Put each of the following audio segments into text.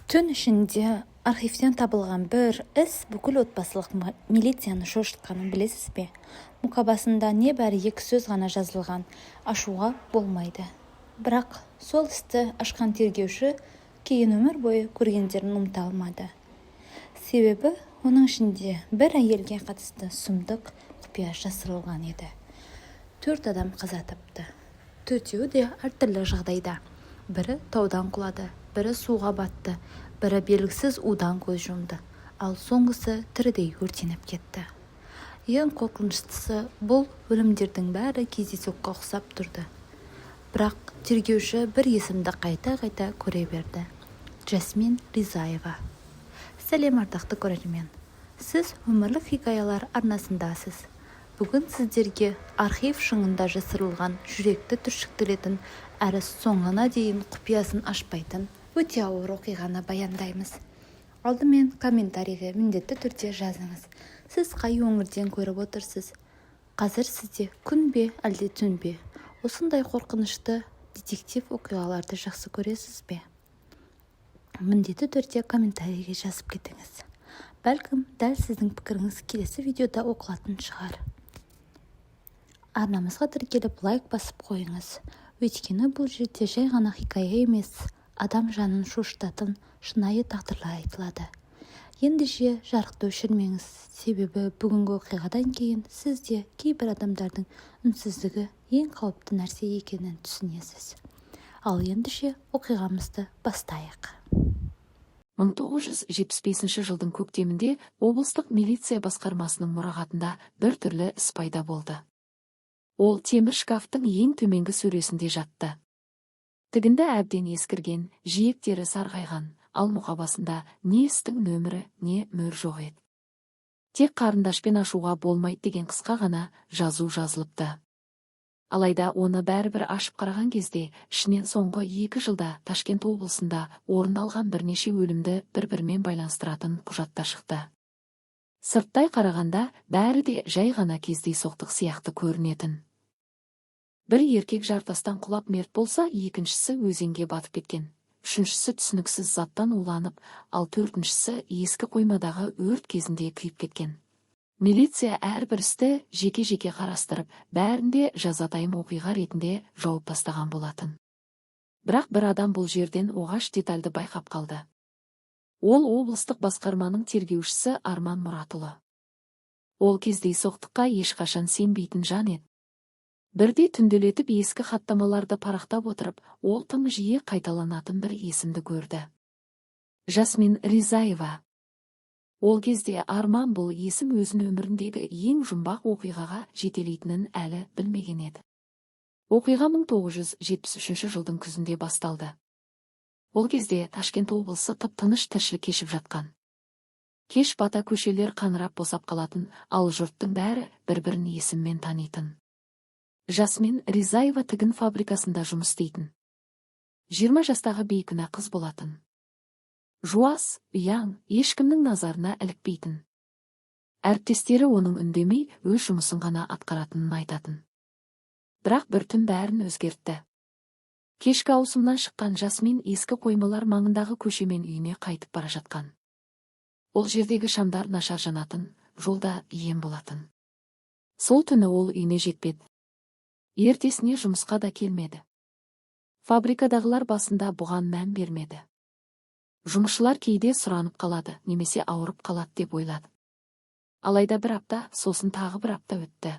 Түн ішінде архивтен табылған бір іс бүкіл отбасылық милицияны шошытқанын білесіз бе? Мұқабасында небәрі 2 сөз ғана жазылған, ашуға болмайды. Бірақ сол істі ашқан тергеуші кейін өмір бойы көргендерін ұмыта алмады. Себебі оның ішінде бір әйелге қатысты сұмдық құпия жасырылған еді. 4 адам қаза тапты. 4-еуі де әртүрлі жағдайда. Бірі таудан құлады, бірі суға батты, бірі белгісіз удан көз жұмды, ал соңғысы тірідей өртеніп кетті. Ең қорқыныштысы, бұл өлімдердің бәрі кездейсоққа ұқсап тұрды. Бірақ тергеуші бір есімді қайта-қайта көре берді. Жасмин Ризаева. Сәлем ардақты көрермен. Сіз өмірлік хикаялар арнасындасыз. Бүгін сіздерге архив шыңында жасырылған жүректі түршіктіретін әрі соңына дейін құпиясын ашпайтын өте ауыр оқиғаны баяндаймыз. Алдымен комментарийге міндетті түрде жазыңыз. Сіз қай өңірден көріп отырсыз? Қазір сізде күн бе, әлде түн бе? Осындай қорқынышты детектив оқиғаларды жақсы көресіз бе? Міндетті түрде комментарийге жазып кетіңіз. Бәлкім, дәл сіздің пікіріңіз келесі видеода оқылатын шығар. Арнамызға тіркеліп лайк басып қойыңыз. Өйткені бұл жерде жай ғана хикая емес, адам жанын шошытатын шынайы тағдырлар айтылады. Ендеше жарықты өшірмеңіз, себебі бүгінгі оқиғадан кейін сізде кейбір адамдардың үнсіздігі ең қауіпті нәрсе екенін түсінесіз. Ал ендеше оқиғамызды бастайық. 1975 жылдың көктемінде облыстық милиция басқармасының мұрағатында бір түрлі іс пайда болды. Ол темір шкафтың ең төменгі сөресінде жатты. Тігінді әбден ескірген, жиектері сарғайған, ал мұқабасында не істің нөмірі, не мөр жоқ еді. Тек қарындашпен ашуға болмайды деген қысқа ғана жазу жазылыпты. Алайда оны бәрібір ашып қараған кезде, ішінен соңғы 2 жылда Ташкент облысында орын алған бірнеше өлімді бір-бірімен байланыстыратын құжатта шықты. Сырттай қарағанда бәрі де жай ғана кездейсоқтық сияқты көрінетін. Бір еркек жартастан құлап мерт болса, екіншісі өзенге батып кеткен. Үшіншісі түсініксіз заттан уланып, ал төртіншісі ескі қоймадағы өрт кезінде күйіп кеткен. Милиция әрбір істі жеке-жеке қарастырып, бәрінде жазатайым оқиға ретінде жауып тастаған болатын. Бірақ бір адам бұл жерден оғаш детальды байқап қалды. Ол облыстық басқарманың тергеушісі Арман Мұратұлы. Ол кездейсоқтыққа ешқашан сенбейтін жан еді. Бірде түнделетіп ескі хаттамаларды парақтап отырып, ол тым жиі қайталанатын бір есімді көрді. Жасмин Ризаева. Ол кезде Арман бұл есім өзін өміріндегі ең жұмбақ оқиғаға жетелейтінін әлі білмеген еді. Оқиға 1973 жылдың күзінде басталды. Ол кезде Ташкент облысы тып-тыныш тіршілік кешіп жатқан. Кеш бата көшелер қаңырап босап қалатын, ал жұрттың бәрі бір-бірін есіммен танитын. Жасмин Ризаева тігін фабрикасында жұмыс істейтін. 20 жастағы бейкүнә қыз болатын. Жуас, ұяң, ешкімнің назарына ілікпейтін. Әріптестері оның үндемей өз жұмысын ғана атқаратынын айтатын. Бірақ бір түн бәрін өзгертті. Кешкі ауысымнан шыққан Жасмин ескі қоймалар маңындағы көшемен үйіне қайтып бара жатқан. Ол жердегі шамдар нашар жанатын, жолда иен болатын. Сол түні ол үйіне жетпеді. Ертесіне жұмысқа да келмеді. Фабрикадағылар басында бұған мән бермеді. Жұмысшылар кейде сұранып қалады, немесе ауырып қалады деп ойлады. Алайда бір апта, сосын тағы бір апта өтті.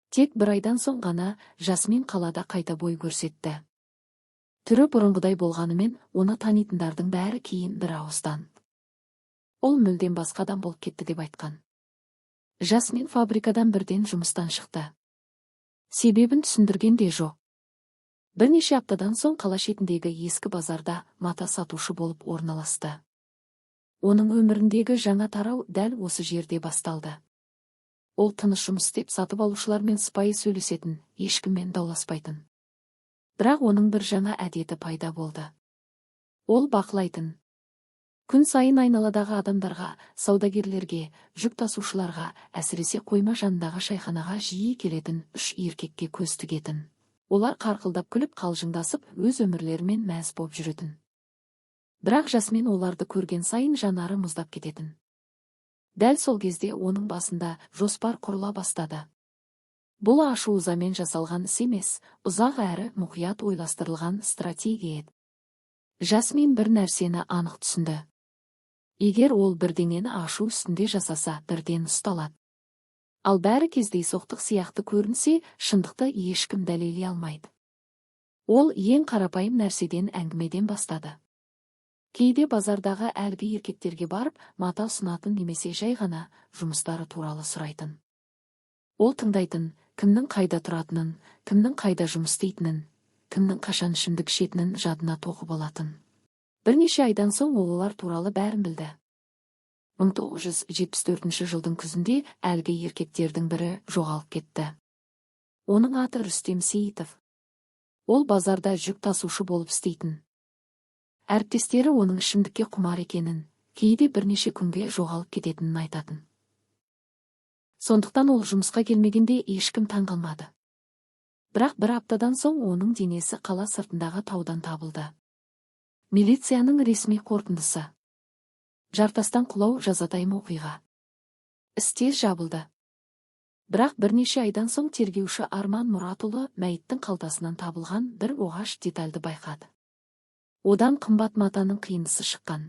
Тек бір айдан соң ғана Жасмин қалада қайта бой көрсетті. Түрі бұрынғыдай болғанымен, оны танитындардың бәрі кейін бір ауыздан. Ол мүлдем басқа адам болып кетті деп айтқан. Жасмин фабрикадан бірден жұмыстан шықты. Себебін түсіндірген де жоқ. Бірнеше аптадан соң қала шетіндегі ескі базарда мата сатушы болып орналасты. Оның өміріндегі жаңа тарау дәл осы жерде басталды. Ол тыныш жұмыс істеп сатып алушылармен сыпайы сөйлесетін, ешкіммен дауласпайтын. Бірақ оның бір жаңа әдеті пайда болды. Ол бақылайтын. Күн сайын айналадағы адамдарға, саудагерлерге, жүк тасушыларға, әсіресе қойма жанындағы шайханаға жиі келетін 3 еркекке көз тігетін. Олар қарқылдап күліп қалжыңдасып өз өмірлерімен мәз боп жүретін. Бірақ Жасмин оларды көрген сайын жанары мұздап кететін. Дәл сол кезде оның басында жоспар құрыла бастады. Бұл ашу-ызамен жасалған іс емес, ұзақ әрі мұқият ойластырылған стратегия еді. Жасмин бір нәрсені анық түсінді. Егер ол бірдеңені ашу үстінде жасаса, бірден ұсталады. Ал бәрі кездейсоқтық сияқты көрінсе, шындықты ешкім дәлелдей алмайды. Ол ең қарапайым нәрседен әңгімеден бастады. Кейде базардағы әлгі еркектерге барып, мата ұсынатын немесе жай ғана жұмыстары туралы сұрайтын. Ол тыңдайтын, кімнің қайда тұратынын, кімнің қайда жұмыс істейтінін, кімнің қашан ішімдік ішетінін жадына тоқып алатын. Бірнеше айдан соң олар туралы бәрін білді. 1974 жылдың күзінде әлгі еркектердің бірі жоғалып кетті. Оның аты Рүстем Сейітов. Ол базарда жүк тасушы болып істейтін. Әріптестері оның ішімдікке құмар екенін, кейде бірнеше күнге жоғалып кететінін айтатын. Сондықтан ол жұмысқа келмегенде ешкім таң қалмады. Бірақ бір аптадан соң оның денесі қала сыртындағы таудан табылды. Милицияның ресми қорытындысы: жартастан құлау жазатайым оқиға. Іс тез жабылды. Бірақ бірнеше айдан соң тергеуші Арман Мұратұлы мәйіттің қалтасынан табылған бір оғаш детальды байқады. Одан қымбат матаның қиындысы шыққан.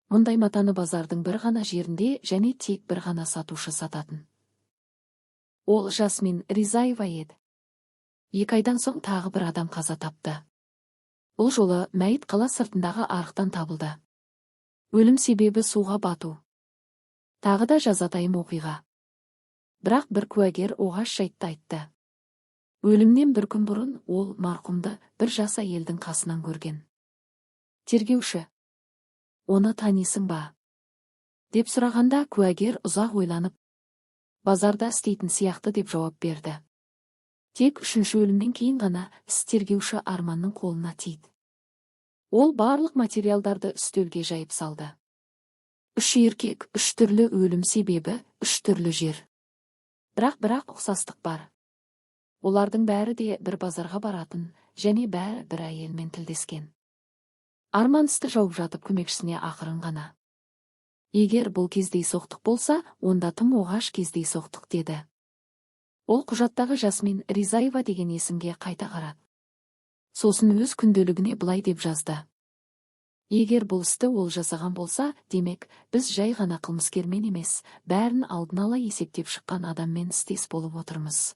Мұндай матаны базардың бір ғана жерінде және тек бір ғана сатушы сататын. Ол Жасмин Ризаева еді. 2 айдан соң тағы бір адам қаза тапты. Бұл жолы мәйіт қала сыртындағы арықтан табылды. Өлім себебі суға бату. Тағы да жазатайым оқиға. Бірақ бір куәгер оғаш жайтты айтты. Өлімнен бір күн бұрын ол марқұмды бір жас әйелдің қасынан көрген. Тергеуші: оны танисың ба? деп сұрағанда куәгер ұзақ ойланып, базарда істейтін сияқты деп жауап берді. Тек 3-ші өлімнен кейін ғана іс тергеуші Арманның қолына тиді. Ол барлық материалдарды үстелге жайып салды. 3 еркек, 3 түрлі өлім себебі, 3 түрлі жер. Бірақ ұқсастық бар. Олардың бәрі де бір базарға баратын, және бәрі бір әйелмен тілдескен. Арман істі жауып жатып көмекшісіне ақырын ғана: егер бұл кездейсоқтық болса, онда тым оғаш кездейсоқтық деді. Ол құжаттағы Жасмин Ризаева деген есімге қайта қарады. Сосын өз күнделігіне былай деп жазды: егер бұл істі ол жасаған болса, демек, біз жай ғана қылмыскермен емес, бәрін алдын ала есептеп шыққан адаммен істес болып отырмыз.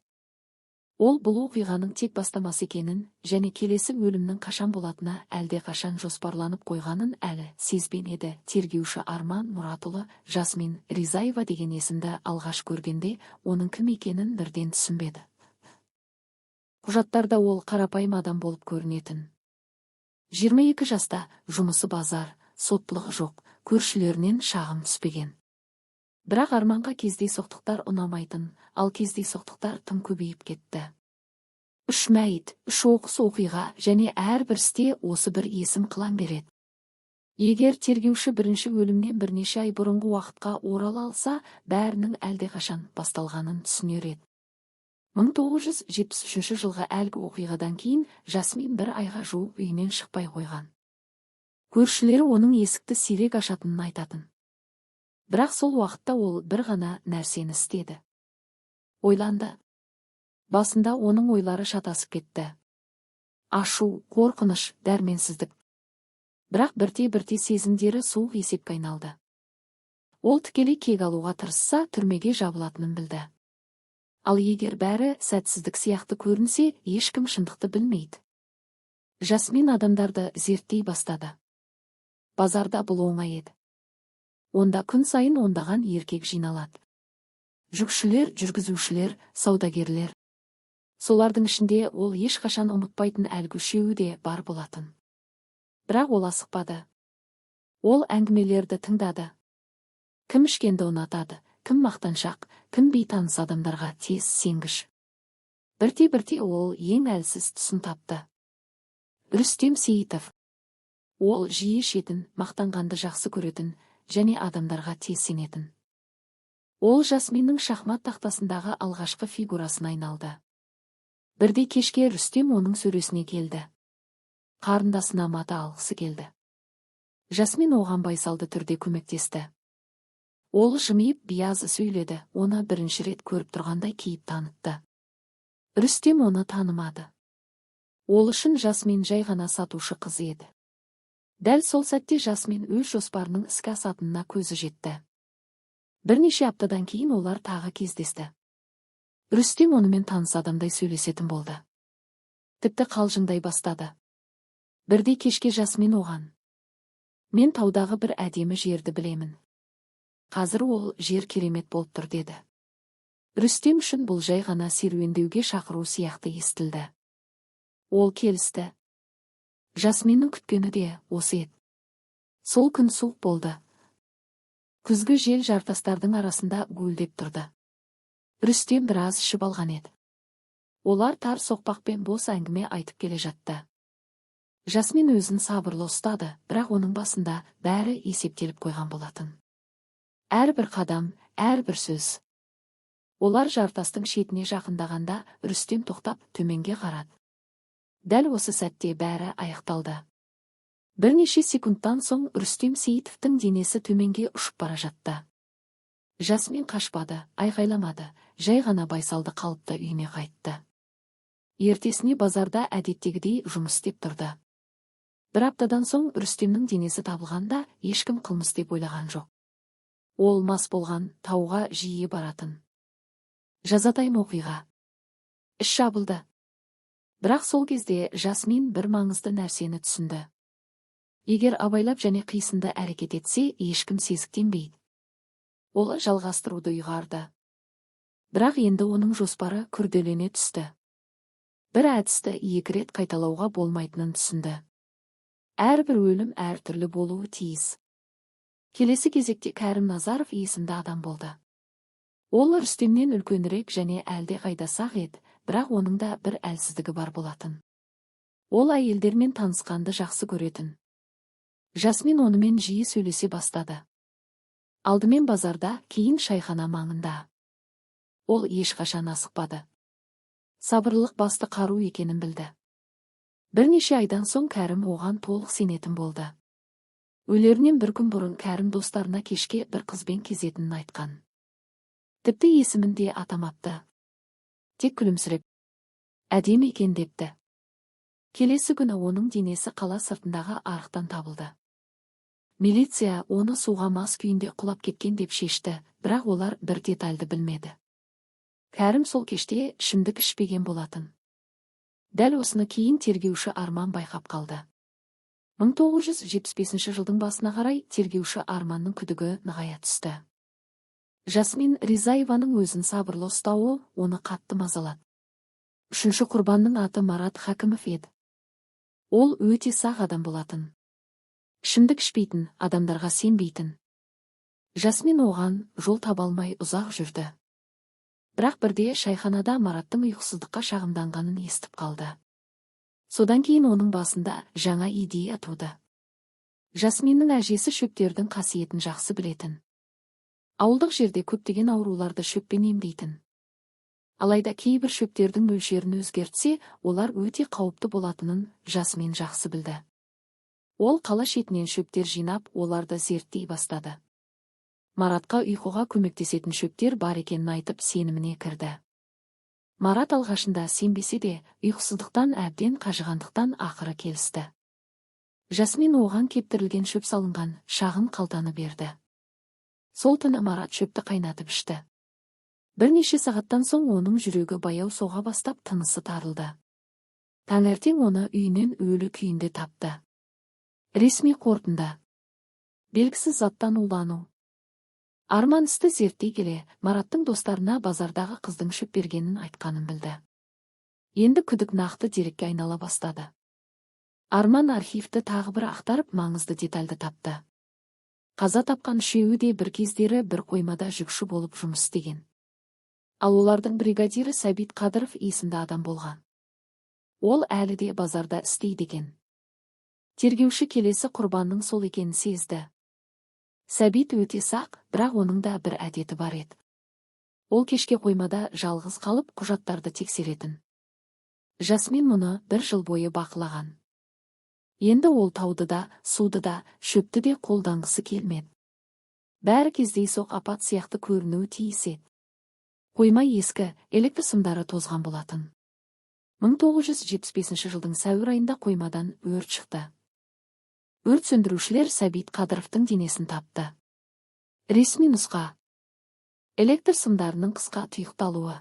Ол бұл оқиғаның тек бастамасы екенін, және келесі өлімнің қашан болатыны әлде қашан жоспарланып қойғанын әлі сезбен еді. Тергеуші Арман Мұратұлы Жасмин Ризаева деген есімді алғаш көргенде оның кім екенін бірден түсінбеді. Құжаттарда ол қарапайым адам болып көрінетін. 22 жаста, жұмысы базар, соттылығы жоқ, көршілерінен шағым түспеген. Бірақ Арманға кездейсоқтықтар ұнамайтын, ал кездейсоқтықтар тым көбейіп кетті. 3 мәйіт, 3 оқыс оқиға және әрбір істе осы бір есім қылаң береді. Егер тергеуші бірінші өлімнен бірнеше ай бұрынғы уақытқа орала алса, бәрінің әлдеқашан басталғанын түсінер еді. 1973 жылғы әлгі оқиғадан кейін Жасмин бір айға жуық үйінен шықпай қойған. Көршілері оның есікті сирек ашатынын айтатын. Бірақ сол уақытта ол бір ғана нәрсені істеді. Ойланды. Басында оның ойлары шатасып кетті. Ашу, қорқыныш, дәрменсіздік. Бірақ бірте-бірте сезімдері суық есепке айналды. Ол тікелей кек алуға тырысса, түрмеге жабылатынын білді. Ал егер бәрі сәтсіздік сияқты көрінсе, ешкім шындықты білмейді. Жасмин адамдарды зерттей бастады. Базарда бұл оңай еді. Онда күн сайын ондаған еркек жиналады. Жүкшілер, жүргізушілер, саудагерлер. Солардың ішінде ол ешқашан ұмытпайтын әлгі үшеуі де бар болатын. Бірақ ол асықпады. Ол әңгімелерді тыңдады. Кім ішкенді ұнатады, кім мақтаншақ, кім бейтаныс адамдарға тез сенгіш. Бірте-бірте ол ең әлсіз тұсын тапты. Рүстем Сейітов. Ол жиі ішетін, мақтанғанды жақсы көретін және адамдарға тез сенетін. Ол Жасминнің шахмат тақтасындағы алғашқы фигурасына айналды. Бірде кешке Рүстем оның сөресіне келді. Қарындасына мата алғысы келді. Жасмин оған байсалды түрде көмектесті. Ол жымиып биязы сөйледі, оны бірінші рет көріп тұрғандай кейіп танытты. Рүстем оны танымады. Ол үшін Жасмин жай ғана сатушы қыз еді. Дәл сол сәтте Жасмин өз жоспарының іске асатынына көзі жетті. Бірнеше аптадан кейін олар тағы кездесті. Рүстем онымен таныс адамдай сөйлесетін болды. Тіпті қалжыңдай бастады. Бірде кешке Жасмин оған: «Мен таудағы бір әдемі жерді білемін. Қазір ол жер керемет болып тұр», деді. Рүстем үшін бұл жай ғана серуендеуге шақыру сияқты естілді. Ол келісті. Жасминнің күткені де осы еді. Сол күн суық болды. Күзгі жел жартастардың арасында гуілдеп тұрды. Рүстем біраз ішіп алған еді. Олар тар соқпақпен бос әңгіме айтып келе жатты. Жасмин өзін сабырлы ұстады, бірақ оның басында бәрі есептеліп қойған болатын. Әрбір қадам, әрбір сөз. Олар жартастың шетіне жақындағанда Рүстем тоқтап төменге қарады. Дәл осы сәтте бәрі аяқталды. Бірнеше секундтан соң Рүстем Сейітовтің денесі төменге ұшып бара жатты. Жасмин қашпады, айғайламады, жай ғана байсалды қалыпта үйіне қайтты. Ертесіне базарда әдеттегідей жұмыс істеп тұрды. Бір аптадан соң Рүстемнің денесі табылғанда ешкім қылмыс деп ойлаған жоқ. Ол мас болған, тауға жиі баратын. Жазатайым оқиға. Іш жабылды. Бірақ сол кезде Жасмин бір маңызды нәрсені түсінді. Егер абайлап және қисынды әрекет етсе, ешкім сезіктенбейді. Ол жалғастыруды ұйғарды. Бірақ енді оның жоспары күрделене түсті. Бір әдісті екі рет қайталауға болмайтынын түсінді. Әрбір өлім әртүрлі болуы тиіс. Келесі кезекте Кәрім Назаров есімді адам болды. Ол Рүстемнен үлкенірек және әлде қайда сақ еді, бірақ оның да бір әлсіздігі бар болатын. Ол әйелдермен танысқанды жақсы көретін. Жасмин онымен жиі сөйлесе бастады. Алдымен базарда, кейін шайхана маңында. Ол ешқашан асықпады. Сабырлық басты қару екенін білді. Бірнеше айдан соң Кәрім оған толық сенетін болды. Өлерінен бір күн бұрын Кәрім достарына кешке бір қызбен кезетінін айтқан. Тіпті есімін де атамапты. Тек күлімсіреп, әдемі екен депті. Келесі күні оның денесі қала сыртындағы арықтан табылды. Милиция оны суға мас күйінде құлап кеткен деп шешті, бірақ олар бір детальды білмеді. Кәрім сол кеште ішімдік ішпеген болатын. Дәл осыны кейін тергеуші Арман байқап қалды. 1975 жылдың басына қарай тергеуші Арманның күдігі нығая түсті. Жасмин Ризаеваның өзін сабырлы ұстауы оны қатты мазалады. Үшінші құрбанның аты Марат Хакімов еді. Ол өте сақ адам болатын. Ішімдік ішпейтін, адамдарға сенбейтін. Жасмин оған жол таба алмай ұзақ жүрді. Бірақ бірде шайханада Мараттың ұйқысыздыққа шағымданғанын естіп қалды. Содан кейін оның басында жаңа идея туды. Жасминнің әжесі шөптердің қасиетін жақсы білетін. Ауылдық жерде көптеген ауруларды шөппен емдейтін. Алайда кейбір шөптердің мөлшерін өзгертсе, олар өте қауіпті болатынын Жасмин жақсы білді. Ол қала шетінен шөптер жинап, оларды зерттей бастады. Маратқа ұйқыға көмектесетін шөптер бар екенін айтып сеніміне кірді. Марат алғашында сенбесе де, ұйқысыздықтан әбден қажығандықтан ақыры келісті. Жасмин оған кептірілген шөп салынған шағын қалтаны берді. Сол түні Марат шөпті қайнатып ішті. Бірнеше сағаттан соң оның жүрегі баяу соға бастап тынысы тарылды. Таңертең оны үйінен өлі күйінде тапты. Ресми қорытынды. Белгісіз заттан улану. Арман істі зерттей келе, Мараттың достарына базардағы қыздың шөп бергенін айтқанын білді. Енді күдік нақты дерекке айнала бастады. Арман архивті тағы бір ақтарып маңызды детальды тапты. Қаза тапқан үшеуі де бір кездері бір қоймада жүкші болып жұмыс істеген. Ал олардың бригадирі Сәбит Қадыров есімді адам болған. Ол әлі де базарда істейді екен. Тергеуші келесі құрбанның сол екенін сезді. Сәбит өте сақ, бірақ оның да бір әдеті бар еді. Ол кешке қоймада жалғыз қалып құжаттарды тексеретін. Жасмин мұны бір жыл бойы бақылаған. Енді ол тауды да, суды да, шөпті де қолданғысы келмеді. Бәрі кездейсоқ апат сияқты көрінуі тиіс еді. Қойма ескі, электр сымдары тозған болатын. 1975 жылдың сәуір айында қоймадан өрт шықты. Өрт сөндірушілер Сәбит Қадыровтың денесін тапты. Ресми нұсқа. Электр сымдарының қысқа тұйықталуы.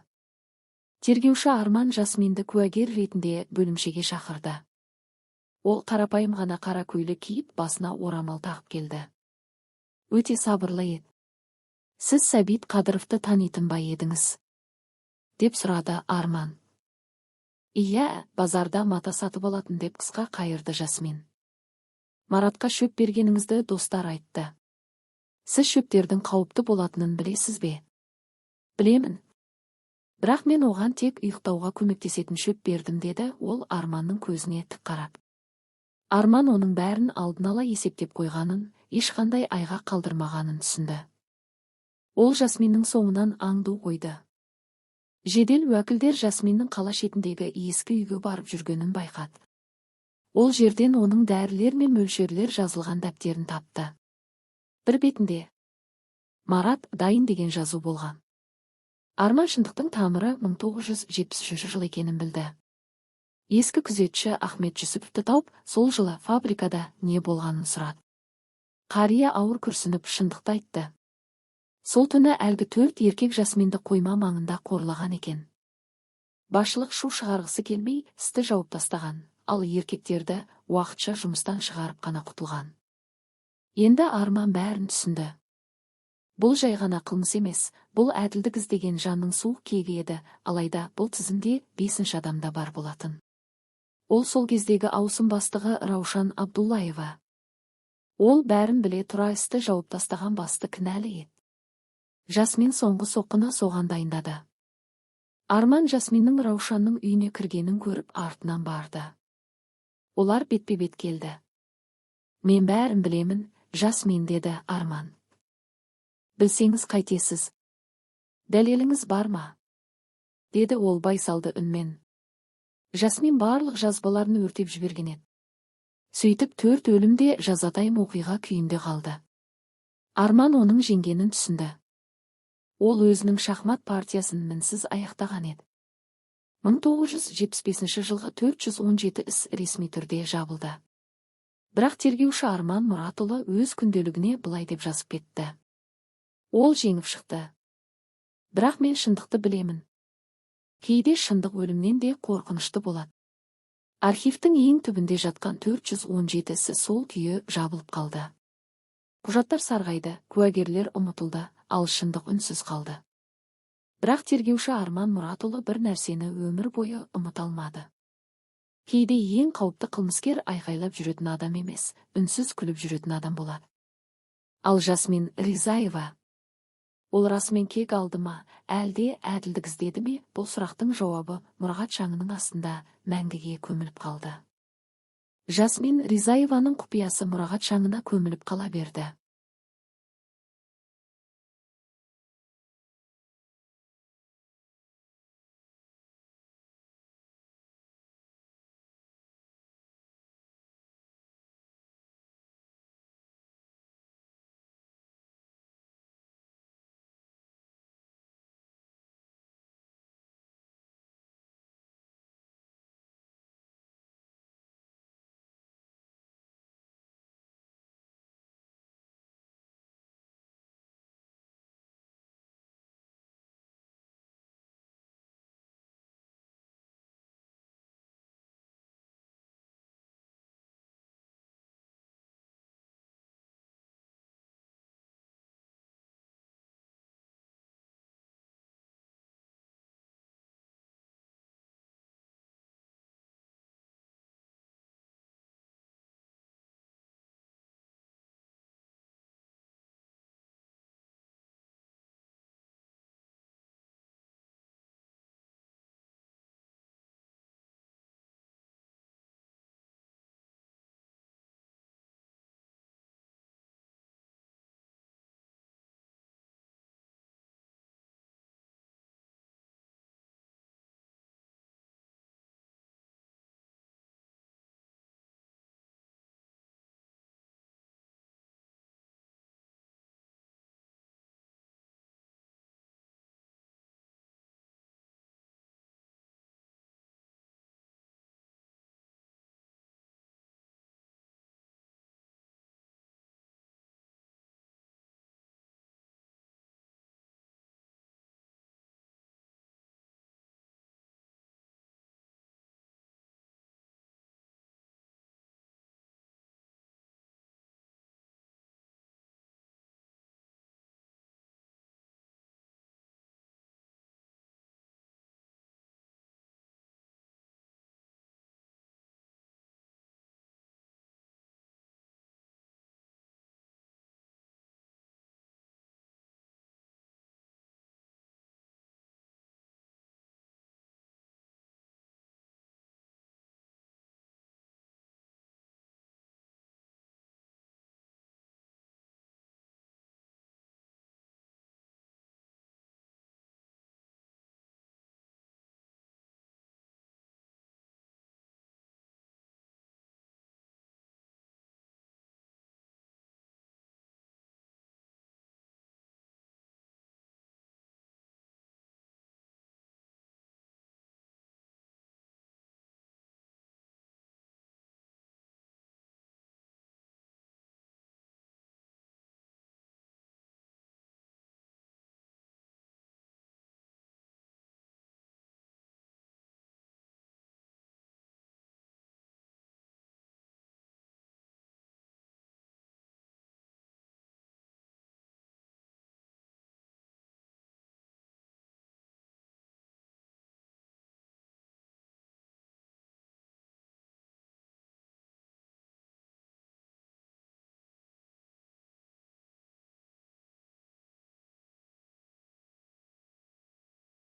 Тергеуші Арман Жасминді куәгер ретінде бөлімшеге шақырды. Ол қарапайым ғана қара көйлек киіп, басына орамал тағып келді. Өте сабырлы еді. Сіз Сәбит Қадыровты танитын ба едіңіз? Деп сұрады Арман. Иә, базарда мата сатып алатын деп қысқа қайырды Жасмин. Маратқа шөп бергеніңізді достар айтты. Сіз шөптердің қауіпті болатынын білесіз бе? Білемін. Бірақ мен оған тек ұйықтауға көмектесетін шөп бердім, деді ол Арманның көзіне тік қарап. Арман оның бәрін алдын ала есептеп қойғанын, ешқандай айға қалдырмағанын түсінді. Ол Жасминнің соңынан аңду қойды. Жедел уәкілдер Жасминнің қала шетіндегі ескі үйге барып жүргенін байқады. Ол жерден оның дәрілер мен мөлшерлер жазылған дәптерін тапты. Бір бетінде Марат дайын деген жазу болған. Арман шындықтың тамыры 1973 жыл екенін білді. Ескі күзетші Ахмет Жүсіповті тауып, сол жылы фабрикада не болғанын сұрады. Қария ауыр күрсініп шындықты айтты. Сол түні әлгі 4 еркек Жасминді қойма маңында қорлаған екен. Басшылық шу шығарғысы келмей істі жауып тастаған, ал еркектерді уақытша жұмыстан шығарып қана құтылған. Енді Арман бәрін түсінді. Бұл жай ғана қылмыс емес, бұл әділдік іздеген жанның суық кегі еді, алайда бұл тізімде 5-ші адамда бар болатын. Ол сол кездегі ауысым бастығы Раушан Абдуллаева. Ол бәрін біле тұра істі жауып тастаған басты кінәлі еді. Жасмин соңғы соққыны соған дайындады. Арман Жасминнің Раушанның үйіне кіргенін көріп артынан барды. Олар бетпе-бет келді. Мен бәрін білемін, Жасмин, деді Арман. Білсеңіз қайтесіз? Дәлеліңіз бар ма? Деді ол байсалды үнмен. Жасмин барлық жазбаларын өртеп жіберген еді. Сөйтіп 4 өлімде жазатайым оқиға күйінде қалды. Арман оның жеңгенін түсінді. Ол өзінің шахмат партиясын мінсіз аяқтаған еді. 1975 жылғы 417 іс ресми түрде жабылды. Бірақ тергеуші Арман Мұратұлы өз күнделігіне былай деп жазып кетті. Ол жеңіп шықты. Бірақ мен шындықты білемін. Кейде шындық өлімнен де қорқынышты болады. Архивтің ең түбінде жатқан 417 ісі сол күйі жабылып қалды. Құжаттар сарғайды, куәгерлер ұмытылды, ал шындық үнсіз қалды. Бірақ тергеуші Арман Мұратұлы бір нәрсені өмір бойы ұмыта алмады. Кейде ең қауіпті қылмыскер айқайлап жүретін адам емес, үнсіз күліп жүретін адам болады. Ал Жасмин Ризаева, ол расымен кек алды ма, әлде әділдік іздеді ме? Бұл сұрақтың жауабы мұрағат шаңының астында мәңгіге көміліп қалды. Жасмин Ризаеваның құпиясы мұрағат шаңына көміліп қала берді.